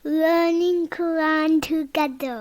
learning Quran together.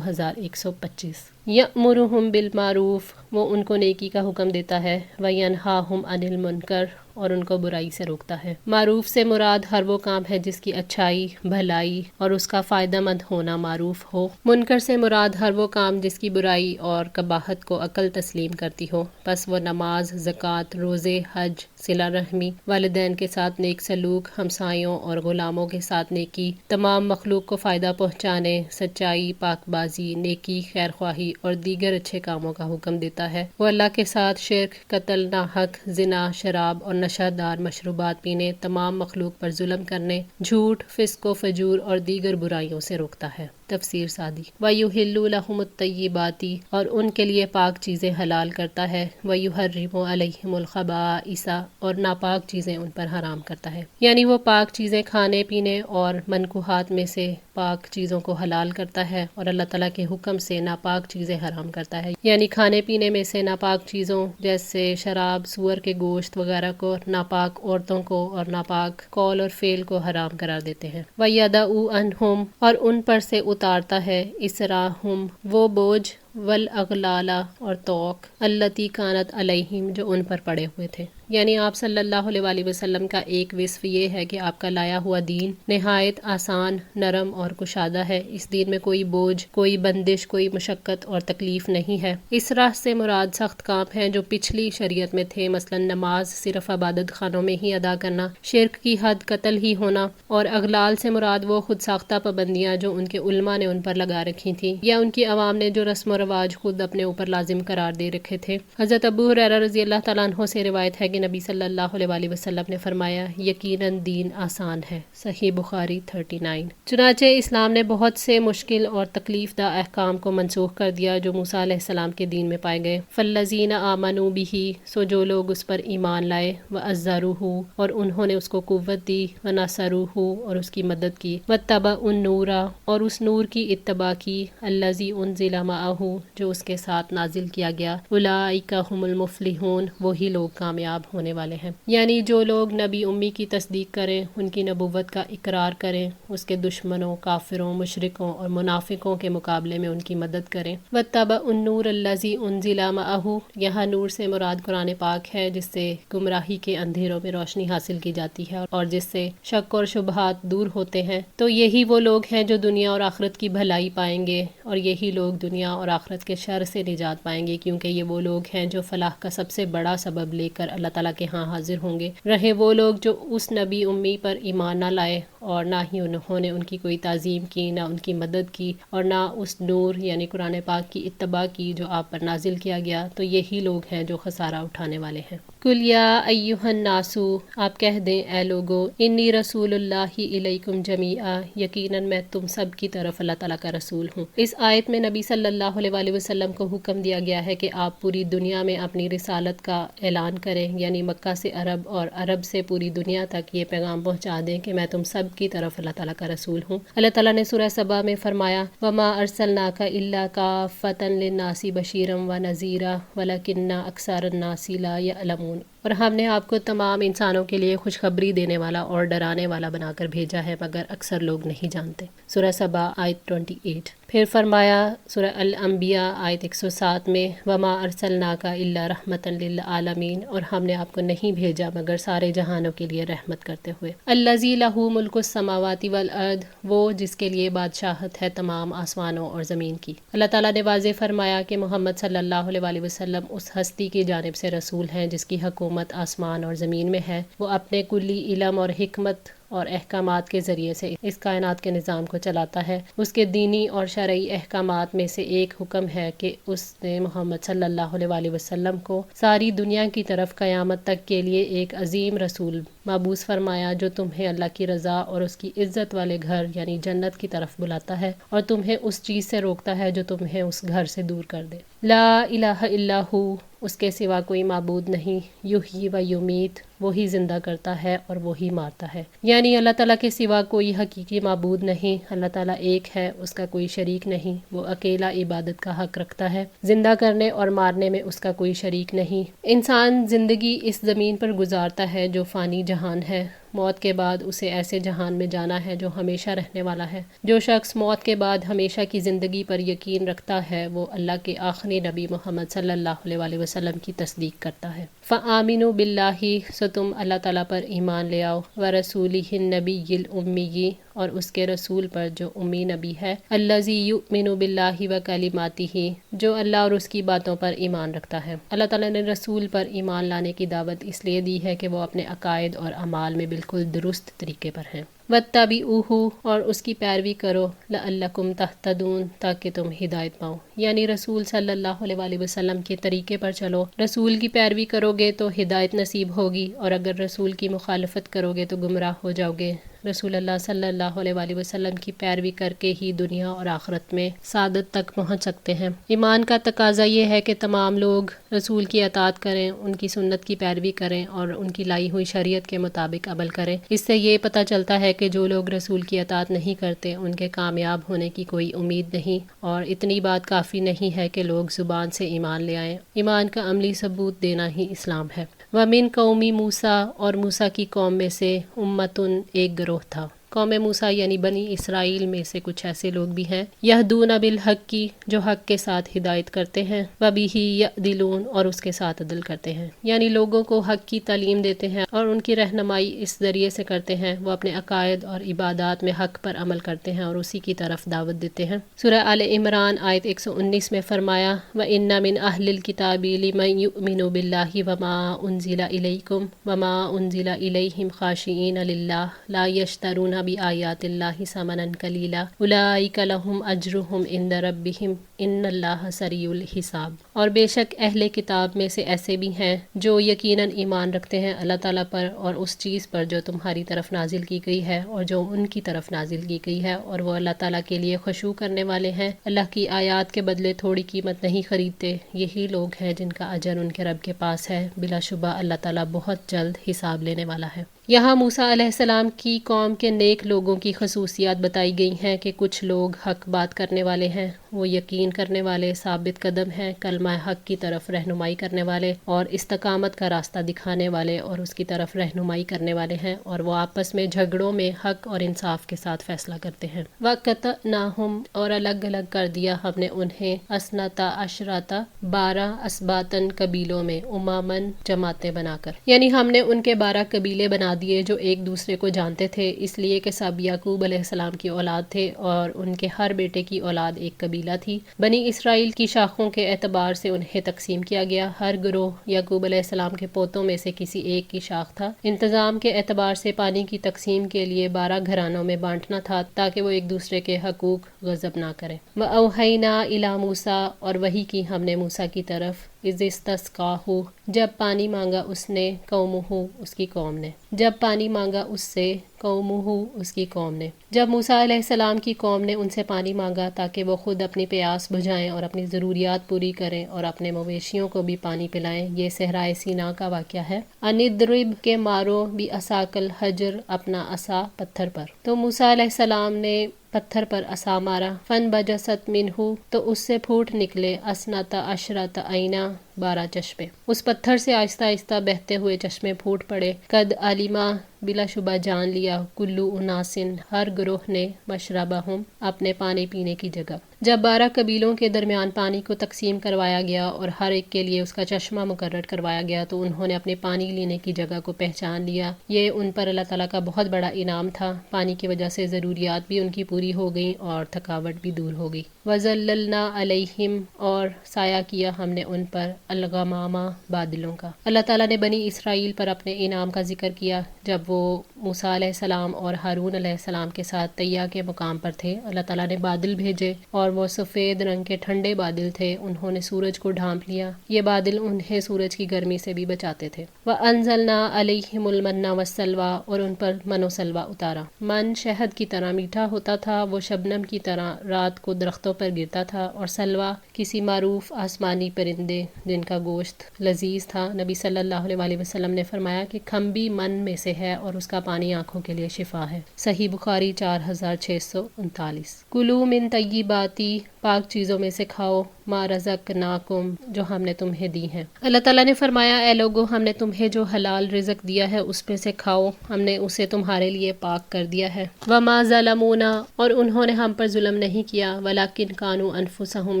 2125۔ یأمرہم بالمعروف، وہ ان کو نیکی کا حکم دیتا ہے، وینہاہم عن المنکر، اور ان کو برائی سے روکتا ہے۔ معروف سے مراد ہر وہ کام ہے جس کی اچھائی، بھلائی اور اس کا فائدہ مند ہونا معروف ہو۔ منکر سے مراد ہر وہ کام جس کی برائی اور قباحت کو عقل تسلیم کرتی ہو، پس وہ نماز، زکوٰۃ، روزے، حج، صلہ رحمی، والدین کے ساتھ نیک سلوک، ہمسایوں اور غلاموں کے ساتھ نیکی، تمام مخلوق کو فائدہ پہنچانے، سچائی، پاک بازی، نیکی، خیر خواہی اور دیگر اچھے کاموں کا حکم دیتا ہے۔ وہ اللہ کے ساتھ شرک، قتل، ناحق، زنا، شراب اور نشہ دار مشروبات پینے، تمام مخلوق پر ظلم کرنے، جھوٹ، فسق و فجور اور دیگر برائیوں سے روکتا ہے۔ تفسیر سعدی۔ وَيُحِلُّ لَهُمُ الطَّيِّبَاتِ، اور ان کے لیے پاک چیزیں حلال کرتا ہے، وَيُحَرِّمُ عَلَيْهِمُ الْخَبَائِثَ، اور ناپاک چیزیں ان پر حرام کرتا ہے، یعنی وہ پاک چیزیں کھانے پینے اور منکوحات میں سے پاک چیزوں کو حلال کرتا ہے، اور اللہ تعالیٰ کے حکم سے ناپاک چیزیں حرام کرتا ہے، یعنی کھانے پینے میں سے ناپاک چیزوں جیسے شراب، سور کے گوشت وغیرہ کو، ناپاک عورتوں کو اور ناپاک قول اور فعل کو حرام قرار دیتے ہیں۔ وَيَدَعُ عَنْهُمْ، اور ان پر سے اتارتا ہے، اِسْرَاهُمْ، وہ بوجھ، والاغلال، اور توق، التی کانت علیہم، جو ان پر پڑے ہوئے تھے۔ یعنی آپ صلی اللہ علیہ وآلہ وسلم کا ایک وصف یہ ہے کہ آپ کا لایا ہوا دین نہایت آسان، نرم اور کشادہ ہے۔ اس دین میں کوئی بوجھ، کوئی بندش، کوئی مشقت اور تکلیف نہیں ہے۔ اس راہ سے مراد سخت کام ہیں جو پچھلی شریعت میں تھے، مثلا نماز صرف عبادت خانوں میں ہی ادا کرنا، شرک کی حد قتل ہی ہونا، اور اغلال سے مراد وہ خود ساختہ پابندیاں جو ان کے علماء نے ان پر لگا رکھی تھیں، یا ان کی عوام نے جو رسم و رواج خود اپنے اوپر لازم قرار دے رکھے تھے۔ حضرت ابو ہریرہ رضی اللہ تعالیٰ عنہ سے روایت ہے کہ نبی صلی اللہ علیہ وآلہ وسلم نے فرمایا، یقیناً دین آسان ہے۔ صحیح بخاری 39۔ چنانچہ اسلام نے بہت سے مشکل اور تکلیف دہ احکام کو منسوخ کر دیا جو موسیٰ علیہ السلام کے دین میں پائے گئے۔ فالذین آمنوا بہ، سو جو لوگ اس پر ایمان لائے، وعزروہ، اور انہوں نے اس کو قوت دی، ونصروہ، اور اس کی مدد کی، واتبعوا النور، اور اس نور کی اتباع کی، الذی انزل معہ، جو اس کے ساتھ نازل کیا گیا، اولئک ھم المفلحون، وہی لوگ کامیاب ہونے والے ہیں۔ یعنی جو لوگ نبی امی کی تصدیق کریں، ان کی نبوت کا اقرار کریں، اس کے دشمنوں، کافروں، مشرکوں اور منافقوں کے مقابلے میں ان کی مدد کریں۔ واتبعوا النور الذی انزل معہ، یہاں نور سے مراد قرآن پاک ہے، جس سے گمراہی کے اندھیروں میں روشنی حاصل کی جاتی ہے اور جس سے شک اور شبہات دور ہوتے ہیں۔ تو یہی وہ لوگ ہیں جو دنیا اور آخرت کی بھلائی پائیں گے، اور یہی لوگ دنیا اور آخرت کے شر سے نجات پائیں گے، کیونکہ یہ وہ لوگ ہیں جو فلاح کا سب سے بڑا سبب لے کر اللہ تعالیٰ کے ہاں حاضر ہوں گے۔ رہے وہ لوگ جو اس نبی امی پر ایمان نہ لائے، اور نہ ہی انہوں نے ان کی کوئی تعظیم کی، نہ ان کی مدد کی، اور نہ اس نور یعنی قرآن پاک کی اتباع کی جو آپ پر نازل کیا گیا، تو یہی لوگ ہیں جو خسارہ اٹھانے والے ہیں۔ قل یا ایھا الناس، آپ کہہ دیں اے لوگو، انی رسول اللہ الیکم جمیعا، یقیناً میں تم سب کی طرف اللہ تعالیٰ کا رسول ہوں۔ اس آیت میں نبی صلی اللہ علیہ وآلہ وسلم کو حکم دیا گیا ہے کہ آپ پوری دنیا میں اپنی رسالت کا اعلان کریں، یعنی مکہ سے عرب اور عرب سے پوری دنیا تک یہ پیغام پہنچا دیں کہ میں تم سب کی طرف اللہ تعالیٰ کا رسول ہوں۔ اللہ تعالیٰ نے سورہ سبا میں فرمایا، وما ارسلناک الا کافۃ للناس بشیرا ونذیرا ولکن اکثر الناس لا یعلمون، اور ہم نے آپ کو تمام انسانوں کے لیے خوشخبری دینے والا اور ڈرانے والا بنا کر بھیجا ہے، مگر اکثر لوگ نہیں جانتے۔ سورہ سبا آیت 28۔ پھر فرمایا سورہ الانبیاء آیت 107 میں، وما ارسلناک الا رحمۃ للعالمین، اور ہم نے آپ کو نہیں بھیجا مگر سارے جہانوں کے لیے رحمت کرتے ہوئے۔ الذی لہ ملک السماوات والارض، وہ جس کے لیے بادشاہت ہے تمام آسمانوں اور زمین کی۔ اللہ تعالیٰ نے واضح فرمایا کہ محمد صلی اللہ علیہ وآلہ وسلم اس ہستی کی جانب سے رسول ہیں جس کی حکومت آسمان اور زمین میں ہے۔ وہ اپنے کلی علم اور حکمت اور احکامات کے ذریعے سے اس کائنات کے نظام کو چلاتا ہے۔ اس کے دینی اور شرعی احکامات میں سے ایک حکم ہے کہ اس نے محمد صلی اللہ علیہ وآلہ وسلم کو ساری دنیا کی طرف قیامت تک کے لیے ایک عظیم رسول مبعوث فرمایا، جو تمہیں اللہ کی رضا اور اس کی عزت والے گھر یعنی جنت کی طرف بلاتا ہے، اور تمہیں اس چیز سے روکتا ہے جو تمہیں اس گھر سے دور کر دے۔ لا الہ الا ہو، اس کے سوا کوئی معبود نہیں، یحیی و یمیت، وہی زندہ کرتا ہے اور وہی مارتا ہے۔ یعنی اللہ تعالیٰ کے سوا کوئی حقیقی معبود نہیں، اللہ تعالیٰ ایک ہے، اس کا کوئی شریک نہیں، وہ اکیلا عبادت کا حق رکھتا ہے، زندہ کرنے اور مارنے میں اس کا کوئی شریک نہیں۔ انسان زندگی اس زمین پر گزارتا ہے جو فانی جہان ہے، موت کے بعد اسے ایسے جہان میں جانا ہے جو ہمیشہ رہنے والا ہے۔ جو شخص موت کے بعد ہمیشہ کی زندگی پر یقین رکھتا ہے وہ اللہ کے آخری نبی محمد صلی اللہ علیہ وآلہ وسلم کی تصدیق کرتا ہے۔ فآمنوا باللہ، سو تم اللہ تعالیٰ پر ایمان لے آؤ، ورسولہ النبی الامی، اور اس کے رسول پر جو امی نبی ہے، الذی یؤمن باللہ وکلماتہ، جو اللہ اور اس کی باتوں پر ایمان رکھتا ہے۔ اللہ تعالیٰ نے رسول پر ایمان لانے کی دعوت اس لیے دی ہے کہ وہ اپنے عقائد اور اعمال میں بالکل درست طریقے پر ہیں۔ واتبعوہ، اور اس کی پیروی کرو، لعلکم تہتدون، تاکہ تم ہدایت پاؤ، یعنی رسول صلی اللہ علیہ وآلہ وسلم کے طریقے پر چلو۔ رسول کی پیروی کرو گے تو ہدایت نصیب ہوگی، اور اگر رسول کی مخالفت کرو گے تو گمراہ ہو جاؤ گے۔ رسول اللہ صلی اللہ علیہ وآلہ وسلم کی پیروی کر کے ہی دنیا اور آخرت میں سعادت تک پہنچ سکتے ہیں۔ ایمان کا تقاضا یہ ہے کہ تمام لوگ رسول کی اطاعت کریں، ان کی سنت کی پیروی کریں اور ان کی لائی ہوئی شریعت کے مطابق عمل کریں۔ اس سے یہ پتہ چلتا ہے کہ جو لوگ رسول کی اطاعت نہیں کرتے ان کے کامیاب ہونے کی کوئی امید نہیں، اور اتنی بات کافی نہیں ہے کہ لوگ زبان سے ایمان لے آئیں، ایمان کا عملی ثبوت دینا ہی اسلام ہے۔ وَمِن قَوْمِ موسیٰ، اور موسیٰ کی قوم میں سے امتٌ، ایک گروہ تھا۔ قوم موسیٰ یعنی بنی اسرائیل میں سے کچھ ایسے لوگ بھی ہیں، یہدون بالحق، جو حق کے ساتھ ہدایت کرتے ہیں، وبہ یعدلون، اور اس کے ساتھ عدل کرتے ہیں، یعنی لوگوں کو حق کی تعلیم دیتے ہیں اور ان کی رہنمائی اس ذریعے سے کرتے ہیں، وہ اپنے عقائد اور عبادات میں حق پر عمل کرتے ہیں اور اسی کی طرف دعوت دیتے ہیں۔ سورہ آل عمران آیت 119 میں فرمایا، وَإِنَّ مِنْ أَهْلِ الْكِتَابِ لِمَنْ يُؤْمِنُ بِاللَّهِ وَمَا أُنزِلَ إِلَيْكُمْ وَمَا أُنزِلَ إِلَيْهِمْ خَاشِعِينَ لِلَّهِ لَا يَشْتَرُونَ بِآيَاتِ اللَّهِ ثَمَنًا قَلِيلًا أُولَئِكَ لَهُمْ أَجْرُهُمْ عِندَ رَبِّهِمْ إِنَّ اللَّهَ سَرِيعُ الْحِسَابِ، اور بے شک اہل کتاب میں سے ایسے بھی ہیں جو یقیناً ایمان رکھتے ہیں اللہ تعالیٰ پر اور اس چیز پر جو تمہاری طرف نازل کی گئی ہے اور جو ان کی طرف نازل کی گئی ہے، اور وہ اللہ تعالیٰ کے لیے خشوع کرنے والے ہیں، اللہ کی آیات کے بدلے تھوڑی قیمت نہیں خریدتے۔ یہی لوگ ہیں جن کا اجر ان کے رب کے پاس ہے، بلا شبہ اللہ تعالیٰ بہت جلد حساب لینے والا ہے۔ یہاں موسیٰ علیہ السلام کی قوم کے نیک لوگوں کی خصوصیات بتائی گئی ہیں کہ کچھ لوگ حق بات کرنے والے ہیں، وہ یقین کرنے والے، ثابت قدم ہیں، کلمہ حق کی طرف رہنمائی کرنے والے اور استقامت کا راستہ دکھانے والے اور اس کی طرف رہنمائی کرنے والے ہیں، اور وہ آپس میں جھگڑوں میں حق اور انصاف کے ساتھ فیصلہ کرتے ہیں۔ وَقَطَعْنَاهُمْ، اور الگ الگ کر دیا ہم نے انہیں، اثنتا عشرۃ، 12 اسباطً، قبیلوں میں، اماماً، جماعتیں بنا کر، یعنی ہم نے ان کے 12 قبیلے بنا دیے جو ایک دوسرے کو جانتے تھے، اس لیے کہ سب یعقوب علیہ السلام کی اولاد تھے اور ان کے ہر بیٹے کی اولاد ایک قبیلہ تھی۔ بنی اسرائیل کی شاخوں کے اعتبار سے انہیں تقسیم کیا گیا، ہر گروہ یعقوب علیہ السلام کے پوتوں میں سے کسی ایک کی شاخ تھا۔ انتظام کے اعتبار سے پانی کی تقسیم کے لیے 12 گھرانوں میں بانٹنا تھا تاکہ وہ ایک دوسرے کے حقوق غصب نہ کریں۔ وَأَوْحَيْنَا إِلَىٰ مُوسَىٰ، اور وحی کی ہم نے موسیٰ کی طرف، اِذِ اسْتَسْقَاهُ، جب پانی مانگا اس نے، قومہ، اس کی قوم نے، جب پانی مانگا اس سے، قومہ، اس کی قوم نے، جب موسیٰ علیہ السلام کی قوم نے ان سے پانی مانگا تاکہ وہ خود اپنی پیاس بجھائیں اور اپنی ضروریات پوری کریں اور اپنے مویشیوں کو بھی پانی پلائیں۔ یہ صحرائے سینا کا واقعہ ہے۔ اَنِضْرِبْ، کے مارو، بِعَصَاکَ الْحَجَرَ، اپنا عصا پتھر پر۔ تو موسیٰ علیہ السلام نے پتھر پر عصا مارا، فَانْبَجَسَتْ مِنْہُ، تو اس سے پھوٹ نکلے، اثنتا عشرۃ عینا، 12 چشمے، اس پتھر سے آہستہ آہستہ بہتے ہوئے چشمے پھوٹ پڑے۔ قد علیما، بلا شبہ جان لیا، کلو اناسن، ہر گروہ نے، مشربہم، اپنے پانی پینے کی جگہ۔ جب 12 قبیلوں کے درمیان پانی کو تقسیم کروایا گیا اور ہر ایک کے لیے اس کا چشمہ مقرر کروایا گیا تو انہوں نے اپنے پانی لینے کی جگہ کو پہچان لیا۔ یہ ان پر اللہ تعالیٰ کا بہت بڑا انعام تھا، پانی کی وجہ سے ضروریات بھی ان کی پوری ہو گئیں اور تھکاوٹ بھی دور ہو گئی۔ وَظَلَّلْنَا عَلَيْهِمْ، اور سایہ کیا ہم نے ان پر، الغمامہ، بادلوں کا۔ اللہ تعالیٰ نے بنی اسرائیل پر اپنے انعام کا ذکر کیا جب وہ موسیٰ علیہ السلام اور ہارون علیہ السلام کے ساتھ طیہ کے مقام پر تھے۔ اللہ تعالیٰ نے بادل بھیجے اور وہ سفید رنگ کے ٹھنڈے بادل تھے، انہوں نے سورج کو ڈھانپ لیا، یہ بادل انہیں سورج کی گرمی سے بھی بچاتے تھے۔ وَأَنزَلْنَا عَلَيْهِمُ الْمَنَّ وَالسَّلْوَىٰ، اور ان پر من و سلوہ اتارا۔ من شہد کی طرح میٹھا ہوتا تھا، وہ شبنم کی طرح رات کو درختوں پر گرتا تھا، اور سلوہ کسی معروف آسمانی پرندے جن کا گوشت لذیذ تھا۔ نبی صلی اللہ علیہ وآلہ وسلم نے فرمایا کہ کھمبی من میں سے ہے اور اس کا پانی آنکھوں کے لیے شفا ہے۔ صحیح بخاری 4639۔ کلوا من طیبات پاک چیزوں میں سے کھاؤ، ما رزقناکم، جو ہم نے تمہیں دی ہیں۔ اللہ تعالیٰ نے فرمایا اے لوگو ہم نے تمہیں جو حلال رزق دیا ہے اس میں سے کھاؤ، ہم نے اسے تمہارے لیے پاک کر دیا ہے۔ وما ظلمونا، اور انہوں نے ہم پر ظلم نہیں کیا، ولکن کانوا انفسہم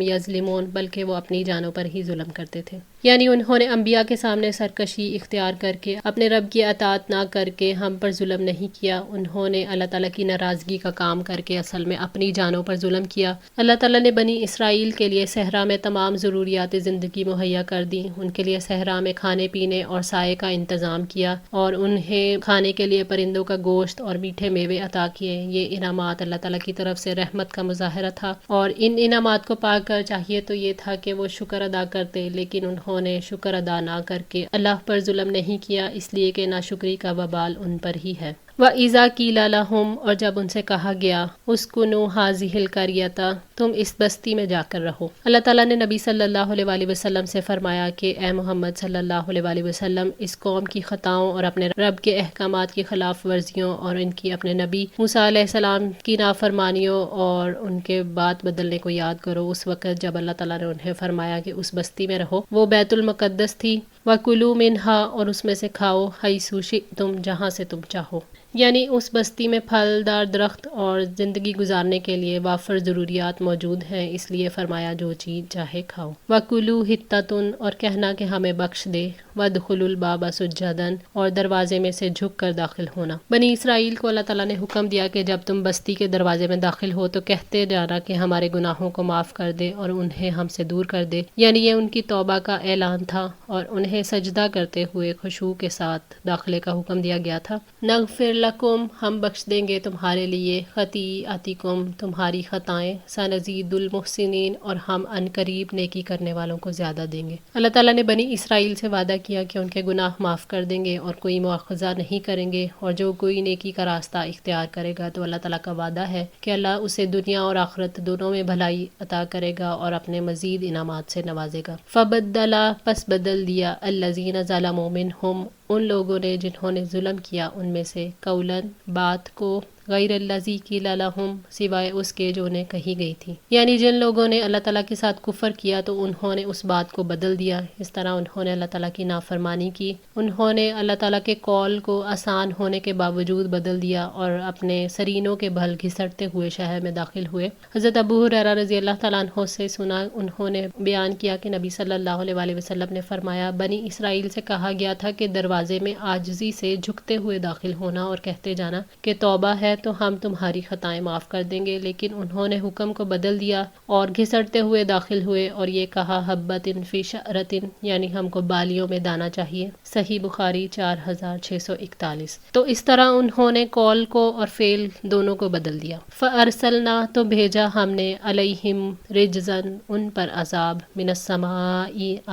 یظلمون، بلکہ وہ اپنی جانوں پر ہی ظلم کرتے تھے۔ یعنی انہوں نے انبیاء کے سامنے سرکشی اختیار کر کے، اپنے رب کی اطاعت نہ کر کے ہم پر ظلم نہیں کیا، انہوں نے اللہ تعالیٰ کی ناراضگی کا کام کر کے اصل میں اپنی جانوں پر ظلم کیا۔ اللہ تعالیٰ نے بنی اسرائیل کے لیے صحرا میں تمام ضروریات زندگی مہیا کر دی، ان کے لیے صحرا میں کھانے پینے اور سائے کا انتظام کیا، اور انہیں کھانے کے لیے پرندوں کا گوشت اور میٹھے میوے عطا کیے۔ یہ انعامات اللہ تعالیٰ کی طرف سے رحمت کا مظاہرہ تھا، اور ان انعامات کو پا کر چاہیے تو یہ تھا کہ وہ شکر ادا کرتے، لیکن انہوں نے شکر ادا نہ کر کے اللہ پر ظلم نہیں کیا، اس لیے کہ ناشکری کا وبال ان پر ہی ہے۔ وَإِذَا قِيلَ لَهُمْ، اور جب ان سے کہا گیا، اسْكُنُوا هَٰذِهِ الْقَرْيَةَ، تم اس بستی میں جا کر رہو۔ اللہ تعالیٰ نے نبی صلی اللہ علیہ وآلہ وسلم سے فرمایا کہ اے محمد صلی اللہ علیہ وآلہ وسلم، اس قوم کی خطاؤں اور اپنے رب کے احکامات کی خلاف ورزیوں اور ان کی اپنے نبی موسیٰ علیہ السلام کی نافرمانیوں اور ان کے بات بدلنے کو یاد کرو، اس وقت جب اللہ تعالیٰ نے انہیں فرمایا کہ اس بستی میں رہو۔ وہ بیت المقدس تھی۔ وَكُلُوا مِنْهَا، اور اس میں سے کھاؤ، حَيْثُ شِئْتُمْ، جہاں سے تم چاہو۔ یعنی اس بستی میں پھلدار درخت اور زندگی گزارنے کے لیے وافر ضروریات موجود ہیں، اس لیے فرمایا جو چیز چاہے کھاؤ۔ وَكُلُوا حِطَّةٌ، اور کہنا کہ ہمیں بخش دے۔ وَادْخُلُوا الْبَابَ سُجَّدًا، اور دروازے میں سے جھک کر داخل ہونا۔ بنی اسرائیل کو اللہ تعالیٰ نے حکم دیا کہ جب تم بستی کے دروازے میں داخل ہو تو کہتے جانا کہ ہمارے گناہوں کو معاف کر دے اور انہیں ہم سے دور کر دے، یعنی یہ ان کی توبہ کا اعلان تھا، اور انہیں سجدہ کرتے ہوئے خشوع کے ساتھ داخلے کا حکم دیا گیا تھا۔ نغفر لکم، ہم بخش دیں گے تمہارے لیے، خطیئاتکم، تمہاری خطائیں، سنزید المحسنین، اور ہم ان قریب نیکی کرنے والوں کو زیادہ دیں گے۔ اللہ تعالیٰ نے بنی اسرائیل سے وعدہ کیا کہ ان کے گناہ معاف کر دیں گے اور کوئی مواخذہ نہیں کریں گے، اور جو کوئی نیکی کا راستہ اختیار کرے گا تو اللہ تعالیٰ کا وعدہ ہے کہ اللہ اسے دنیا اور آخرت دونوں میں بھلائی عطا کرے گا اور اپنے مزید انعامات سے نوازے گا۔ فبدل، پس بدل دیا، الذین ظلموا منہم، ان لوگوں نے جنہوں نے ظلم کیا ان میں سے، قولاً، بات کو، غیر الذی قیل لہم، سوائے اس کے جو انہیں کہی گئی تھی۔ یعنی جن لوگوں نے اللہ تعالیٰ کے ساتھ کفر کیا تو انہوں نے اس بات کو بدل دیا، اس طرح انہوں نے اللہ تعالیٰ کی نافرمانی کی، انہوں نے اللہ تعالیٰ کے قول کو آسان ہونے کے باوجود بدل دیا اور اپنے سرینوں کے بھل گھسٹتے ہوئے شہر میں داخل ہوئے۔ حضرت ابو ہریرہ رضی اللہ تعالیٰ عنہ سے سنا، انہوں نے بیان کیا کہ نبی صلی اللہ علیہ وآلہ وسلم نے فرمایا، بنی اسرائیل سے کہا گیا تھا کہ دروازے میں عاجزی سے جھکتے ہوئے داخل ہونا اور کہتے جانا کہ توبہ ہے تو ہم تمہاری خطائیں معاف کر دیں گے، لیکن انہوں نے حکم کو بدل دیا اور گھسٹتے ہوئے داخل ہوئے اور یہ کہا حبۃ فی شعرۃ، یعنی ہم کو بالیوں میں دانا چاہیے۔ صحیح بخاری 4641۔ تو اس طرح انہوں نے قول کو اور فعل دونوں کو بدل دیا۔ فارسلنا، تو بھیجا ہم نے، علیہم رجزا، ان پر عذاب، من السماء،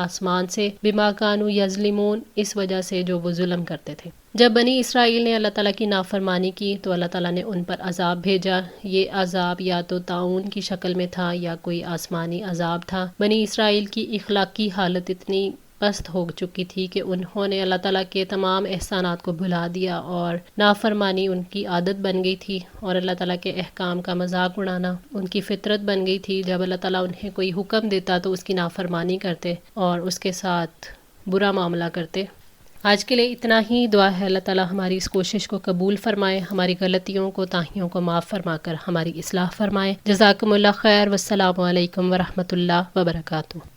آسمان سے، بما کانوا یظلمون، اس وجہ سے جو وہ ظلم کرتے تھے۔ جب بنی اسرائیل نے اللہ تعالیٰ کی نافرمانی کی تو اللہ تعالیٰ نے ان پر عذاب بھیجا۔ یہ عذاب یا تو طاعون کی شکل میں تھا یا کوئی آسمانی عذاب تھا۔ بنی اسرائیل کی اخلاقی حالت اتنی پست ہو چکی تھی کہ انہوں نے اللہ تعالیٰ کے تمام احسانات کو بھلا دیا اور نافرمانی ان کی عادت بن گئی تھی، اور اللہ تعالیٰ کے احکام کا مذاق اڑانا ان کی فطرت بن گئی تھی۔ جب اللہ تعالیٰ انہیں کوئی حکم دیتا تو اس کی نافرمانی کرتے اور اس کے ساتھ برا معاملہ کرتے۔ آج کے لیے اتنا ہی۔ دعا ہے اللہ تعالیٰ ہماری اس کوشش کو قبول فرمائے، ہماری غلطیوں کو، تاہیوں کو معاف فرما کر ہماری اصلاح فرمائے۔ جزاکم اللہ خیر، والسلام علیکم ورحمۃ اللہ وبرکاتہ۔